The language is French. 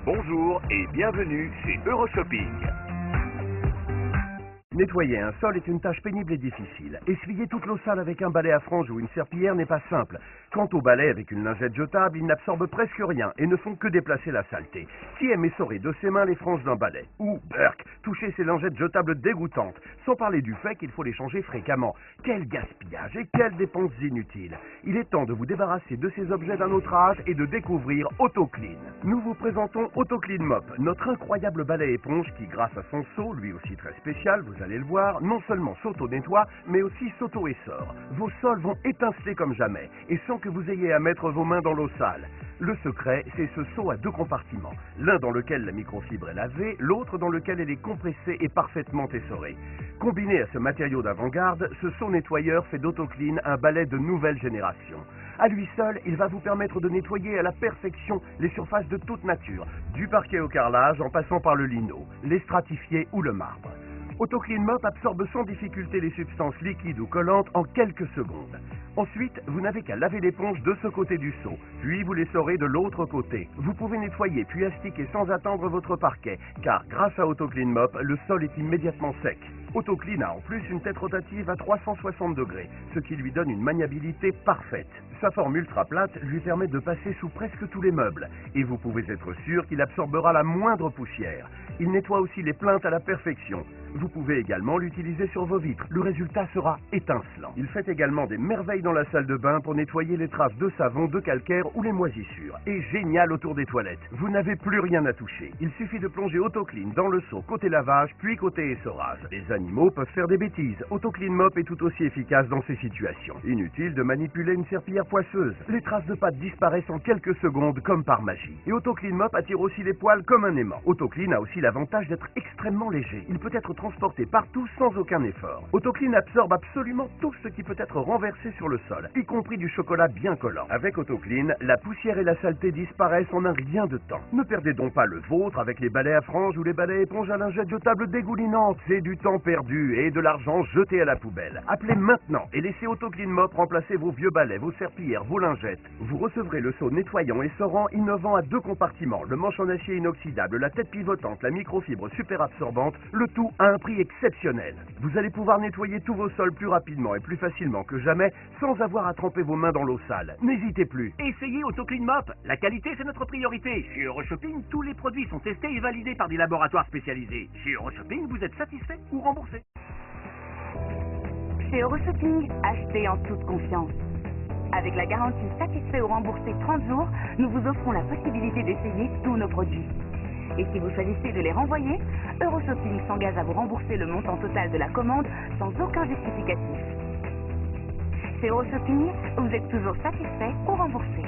Bonjour et bienvenue chez Euroshopping. Nettoyer un sol est une tâche pénible et difficile. Essuyer toute l'eau sale avec un balai à franges ou une serpillière n'est pas simple. Quant au balai avec une lingette jetable, ils n'absorbent presque rien et ne font que déplacer la saleté. Qui aime essorer de ses mains les franges d'un balai? Ou, burk, toucher ces lingettes jetables dégoûtantes, sans parler du fait qu'il faut les changer fréquemment. Quel gaspillage et quelles dépenses inutiles. Il est temps de vous débarrasser de ces objets d'un autre âge et de découvrir AutoClean. Nous vous présentons AutoClean Mop, notre incroyable balai éponge qui, grâce à son seau, lui aussi très spécial, vous allez le voir, non seulement s'auto-nettoie, mais aussi s'auto-essore. Vos sols vont étinceler comme jamais, et sans que vous ayez à mettre vos mains dans l'eau sale. Le secret, c'est ce seau à 2 compartiments, l'un dans lequel la microfibre est lavée, l'autre dans lequel elle est compressée et parfaitement essorée. Combiné à ce matériau d'avant-garde, ce seau nettoyeur fait d'AutoClean un balai de nouvelle génération. À lui seul, il va vous permettre de nettoyer à la perfection les surfaces de toute nature, du parquet au carrelage en passant par le lino, les stratifiés ou le marbre. AutoClean Mop absorbe sans difficulté les substances liquides ou collantes en quelques secondes. Ensuite, vous n'avez qu'à laver l'éponge de ce côté du seau, puis vous l'essorez de l'autre côté. Vous pouvez nettoyer puis astiquer sans attendre votre parquet, car grâce à AutoClean Mop, le sol est immédiatement sec. AutoClean a en plus une tête rotative à 360 degrés, ce qui lui donne une maniabilité parfaite. Sa forme ultra plate lui permet de passer sous presque tous les meubles, et vous pouvez être sûr qu'il absorbera la moindre poussière. Il nettoie aussi les plinthes à la perfection. Vous pouvez également l'utiliser sur vos vitres, le résultat sera étincelant. Il fait également des merveilles dans la salle de bain pour nettoyer les traces de savon, de calcaire ou les moisissures. Et génial autour des toilettes, vous n'avez plus rien à toucher. Il suffit de plonger AutoClean dans le seau côté lavage, puis côté essorage. Les animaux peuvent faire des bêtises, AutoClean Mop est tout aussi efficace dans ces situations. Inutile de manipuler une serpillière poisseuse, les traces de pâte disparaissent en quelques secondes comme par magie. Et AutoClean Mop attire aussi les poils comme un aimant. AutoClean a aussi l'avantage d'être extrêmement léger, il peut être transporté partout sans aucun effort. AutoClean absorbe absolument tout ce qui peut être renversé sur le sol, y compris du chocolat bien collant. Avec AutoClean, la poussière et la saleté disparaissent en un rien de temps. Ne perdez donc pas le vôtre avec les balais à franges ou les balais éponges à lingettes jetables dégoulinantes. C'est du temps perdu et de l'argent jeté à la poubelle. Appelez maintenant et laissez AutoClean Mop remplacer vos vieux balais, vos serpillières, vos lingettes. Vous recevrez le seau nettoyant et essorant innovant à 2 compartiments, le manche en acier inoxydable, la tête pivotante, la microfibre super absorbante, le tout à un prix exceptionnel. Vous allez pouvoir nettoyer tous vos sols plus rapidement et plus facilement que jamais sans avoir à tremper vos mains dans l'eau sale. N'hésitez plus. Essayez AutoClean Mop. La qualité, c'est notre priorité. Chez Euroshopping, tous les produits sont testés et validés par des laboratoires spécialisés. Chez Euroshopping, vous êtes satisfait ou remboursé. Chez Euroshopping, achetez en toute confiance. Avec la garantie satisfait ou remboursé 30 jours, nous vous offrons la possibilité d'essayer tous nos produits. Et si vous choisissez de les renvoyer, Euroshopping s'engage à vous rembourser le montant total de la commande sans aucun justificatif. Chez Euroshopping, vous êtes toujours satisfait ou remboursé.